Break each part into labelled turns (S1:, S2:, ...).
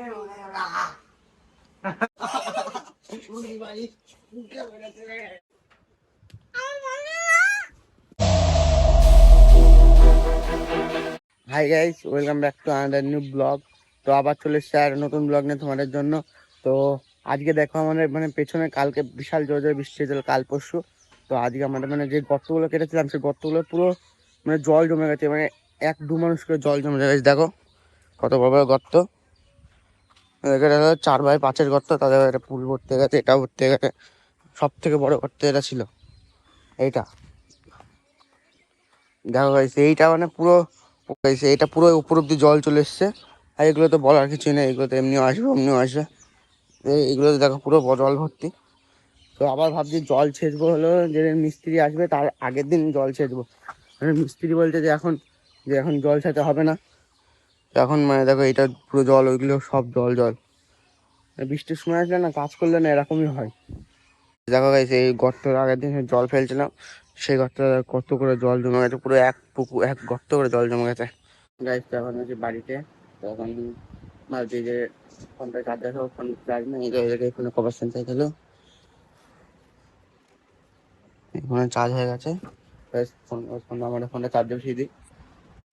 S1: Hi guys, welcome back to another new blog. তো আবার চলে এসেছে আর নতুন ব্লগ নিয়ে তোমাদের জন্য। তো আজকে দেখো আমাদের পেছনে কালকে বিশাল জোরে জোরে বৃষ্টি হয়েছিল কাল পরশু। তো আজকে আমাদের যে গর্তগুলো কেটেছিলাম সেই গর্তগুলো পুরো জল জমে গেছে, 1-2 মানুষ করে জল জমে গেছে। দেখো কত বড় বড় গর্ত, এটা হলো 4x5 গর্ত। তাদের একটা পুল ভর্তি হয়ে গেছে, এটাও ভর্তি হয়ে গেছে। সব থেকে বড় গর্ত এটা ছিল এইটা। দেখো গাইস এইটা পুরো এইটা পুরো উপর অব্দি জল চলে এসছে। আর এগুলো তো বলার কিছুই নেই, এগুলো তো এমনিও আসবে অমনিও আসবে। এগুলো দেখো পুরো জল ভর্তি। তো আবার ভাবছি জল ছেঁচবো, হলো যে মিস্ত্রি আসবে তার আগের দিন জল ছেঁচবো। মিস্ত্রি বলছে যে এখন জল ছেঁচা হবে না। এখন দেখো এটা পুরো জল, ওইগুলো সব জল জল। বৃষ্টির সময় আসলে না, কাজ করলে না এরকমই হয়। দেখো গাইস এই গর্তের আগের দিন জল ফেলছিলাম, সেই গর্তটা কত করে জল জমে গেছে, পুরো এক গর্ত করে জল জমে গেছে। গাইস তো এখন হচ্ছে বাড়িতে। তখন ভাবছি যে ফোনটা চার্জ দেখাবো, ফোন চার্জ নেই, ফোনে কভার সেন্টার ছিল, ফোনে চার্জ হয়ে গেছে। আমাদের ফোনটা চার্জে বসিয়ে দিই।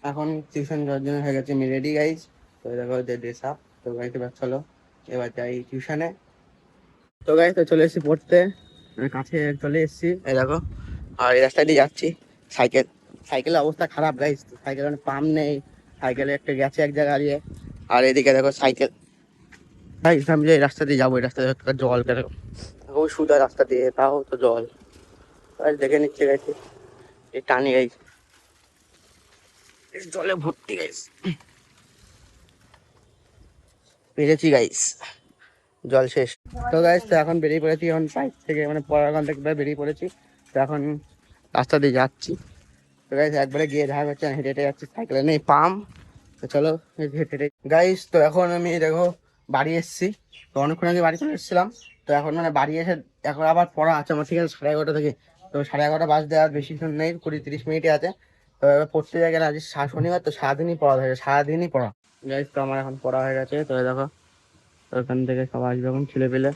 S1: এখন টিউশন যাওয়ার জন্য হয়ে গেছে রেডি গাইস। তো দেখো ড্রেস আপ, তো গাড়িতে ব্যাগ চলো এবার যাই টিউশনে। তো গাইস তো চলে এসেছি পড়তে, কাছে চলে এসেছি এই দেখো। আর এই রাস্তা দিয়ে যাচ্ছি। সাইকেলের অবস্থা খারাপ গাইস, সাইকেল পাম্প নেই, সাইকেলে একটা গেছে এক জায়গায় দাঁড়িয়ে। আর এদিকে দেখো সাইকেল। গাইস আমি যে এই রাস্তা দিয়ে যাবো, এই রাস্তা দিয়ে জল কেন, ওই সুদা রাস্তা দিয়ে, তাও তো জল। দেখে নিচ্ছে গাইছে এই টানি গাইস, জলে ভর্তি গাইস। পেরেছি গাইস, জল শেষ। তো গাইস তো এখন বেরিয়ে পড়েছি, এখন বাইক থেকে পড়ার থেকে বেরিয়ে পড়েছি। তো এখন রাস্তা দিয়ে যাচ্ছি। তো গাইস একবারে গিয়ে দেখা হচ্ছে, হেঁটে হেঁটে যাচ্ছি, সাইকেলে নেই পাম্প। তো চলো হেঁটে হেঁটে গাইস। তো এখন আমি দেখো বাড়ি এসেছি। তো অনেকক্ষণ আগে বাড়ি চলে এসেছিলাম। তো এখন বাড়ি এসে এখন আবার পড়া আছে আমার, ঠিক আছে 11:30 থেকে। তো 11:30 বাজতে আর বেশিক্ষণ নেই, 20-30 মিনিটই আছে। তো এবার পড়তে যাই গেলে আজ শনিবার, তো সারাদিনই পড়া থাকে, সারাদিনই পড়া গাইস। তো আমার এখন পড়া হয়ে গেছে। তো দেখো ওখান থেকে সব আসবে, এখন ছেলে পেলে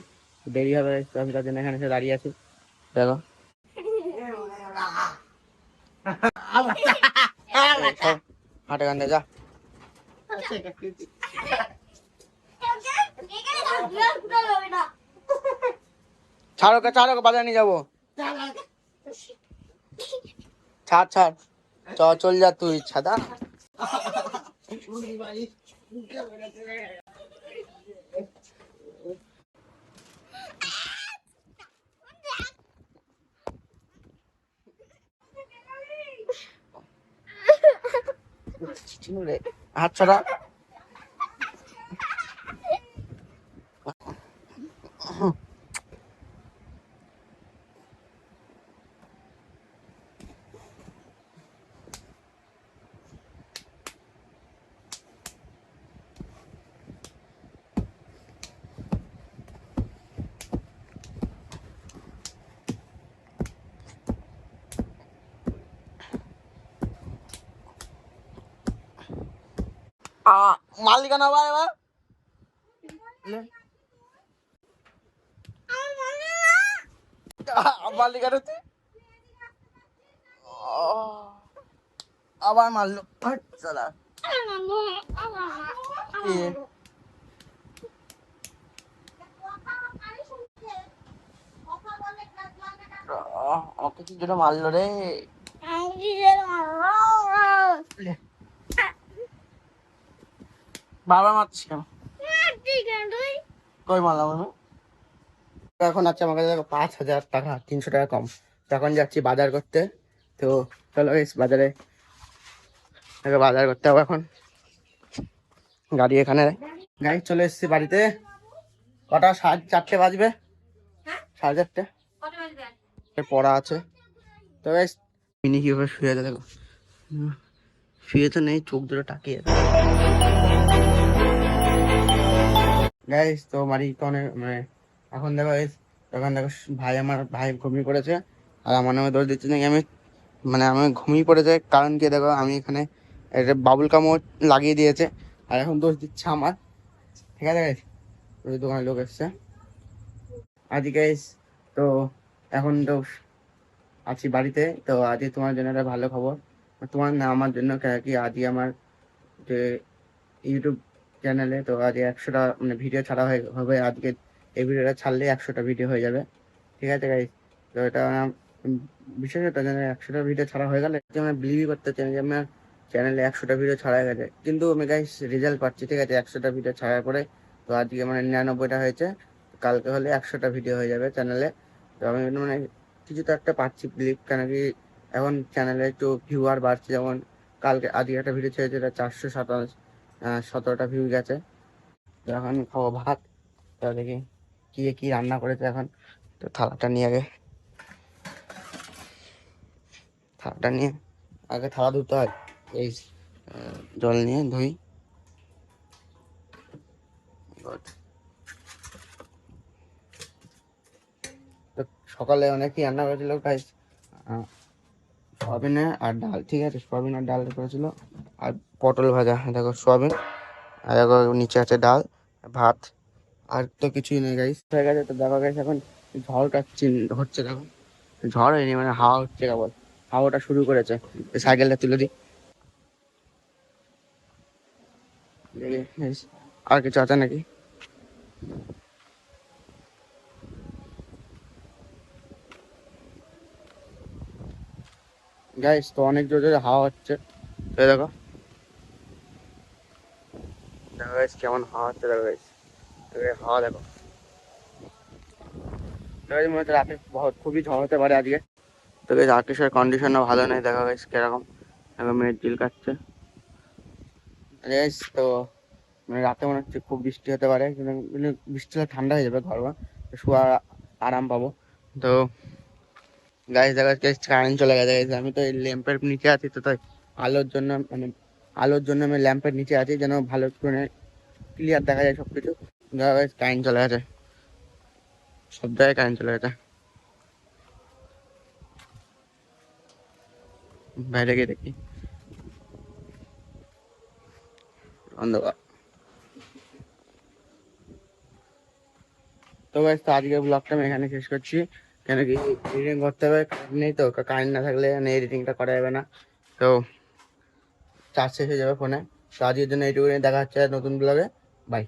S1: দেরি হবে, আমি তার জন্য এখানে এসে দাঁড়িয়ে আছি। দেখো হাটে গান যা। ছাড়ো বাজার নিয়ে যাবো। ছাড় চল যা তুই ছাদা। হাত ছাড়া। মালিকা না ভাই এবার মালিকা আবার মারলো চলা। আমাকে কি জন্য মারলো রে? বাবা মারছিস কেন? কই মারলাম আমি? এখন আছে আমার কাছে 5,000 টাকা, 300 টাকা কম। তখন যাচ্ছি বাজার করতে। তো চলো বাজারে, বাজার করতে হবে এখন। গাড়ি এখানে, গাড়ি চলে এসেছি বাড়িতে। কটা 4:30 বাজবে, 4:30 পড়া আছে। তো গাইস মিনি কিভাবে শুয়ে আছে দেখো, শুয়ে তো নেই, চোখ দুটো টাকিয়ে। গাইস তো বাড়ি তো অনেক এখন দেখো তখন দেখো ভাই ঘুমিয়ে পড়েছে। আর আমার নামে দোষ দিচ্ছে নাকি আমি, আমি ঘুমিয়ে পড়েছে কারণ কি দেখো আমি এখানে একটা বাবুল কামও লাগিয়ে দিয়েছে, আর এখন দোষ দিচ্ছে আমার। ঠিক ঠিক আছে গাইস, ওই দোকানে লোক এসছে আজকে গাইস। তো এখন তো আছি বাড়িতে। তো আজকে তোমার জন্য একটা ভালো খবর, তোমার না আমার জন্য, কেন কি আজকে আমার যে ইউটিউব চ্যানেলে তো আজ 100টা মানে ভিডিও ছাড়া হবে আজকে। এই ভিডিওটা ছাড়লে 100টা ভিডিও হয়ে যাবে, ঠিক আছে গাইস। তো এটা বিশেষত জানি 100টা ভিডিও ছাড়া হয়ে গেলে আমি বিলিভই করতে চাই যে আমার চ্যানেলে 100টা ভিডিও ছাড়া হয়ে গেছে, কিন্তু আমি গাইস রেজাল্ট পাচ্ছি, ঠিক আছে, 100টা ভিডিও ছাড়ার পরে। তো আজকে মানে 99টা হয়েছে, কালকে হলে 100টা ভিডিও হয়ে যাবে চ্যানেলে। তো আমি মানে কিছু তো একটা পাচ্ছি বিলিভ, কেন কি এখন চ্যানেলে একটু ভিউয়ার বাড়ছে। যেমন কালকে আজকে একটা ভিডিও ছেড়েছে, এটা 417টা ভিউ গেছে। তো এখন খাবো ভাত। তো দেখি কি কি রান্না করেছে এখন। তো থালাটা নিয়ে আগে থালা ধুতে হয়। এই জল নিয়ে ধুই। তো সকালে অনেকই রান্না করেছিল গাইস, সয়াবিনে আর ডাল, ঠিক আছে, সয়াবিন আর ডাল করেছিল। আর পটল ভাজা, দেখো সয়াবিন, আর দেখো নিচে আছে ডাল, ভাত, আর তো কিছুই নেই গাইস, হয়ে গেছে। তো দেখো গাইস এখন ঝড়টা হচ্ছে, দেখো ঝড় হয়নি মানে হাওয়া হচ্ছে কেবল, হাওয়াটা শুরু করেছে। সাইকেলটা তুলে দিই, দেখি guys, আর কিছু আছে নাকি। গাইস তো অনেক জোরে জোরে হাওয়া হচ্ছে। এই দেখো, দেখো গাইস কেমন হাওয়া হচ্ছে, দেখো গাইস, হাওয়া দেখো। মনে হচ্ছে রাতে খুবই ঝড় হতে পারে আজকে। তো গাইস আকাশের কন্ডিশনও ভালো নেই, দেখো গাইস কিরকম, দেখো মেঘ ঝিল কাটছে গাইস। তো মানে রাতে মনে হচ্ছে খুব বৃষ্টি হতে পারে, কিন্তু বৃষ্টি হলে ঠান্ডা হয়ে যাবে ঘর, শোয়ার আরাম পাবো। তো গাইস দেখো কারেন্ট চলে গেছে guys। আমি তো এই ল্যাম্পের নিচে আছি, তো তাই আলোর জন্য মানে আলোর জন্য আমি ল্যাম্পের নিচে আছি, যেন ভালো করে ক্লিয়ার দেখা যায় সবকিছু। দেখো গাইস কারেন্ট চলে গেছে, সব জায়গায় কারেন্ট চলে গেছে। বাইরে গিয়ে দেখি, অন্ধকার। তো গাইস তো আজকের ব্লগটা আমি এখানে শেষ করছি, কেন কি এডিটিং করতে হবে, কারেন্ট নেই। তো কারেন্ট না থাকলে মানে এডিটিংটা করা যাবে না। তো চার্জ শেষ হয়ে যাবে ফোনে। তো আজকের জন্য এইটুকু, দেখা হচ্ছে নতুন ব্লগে। বাই।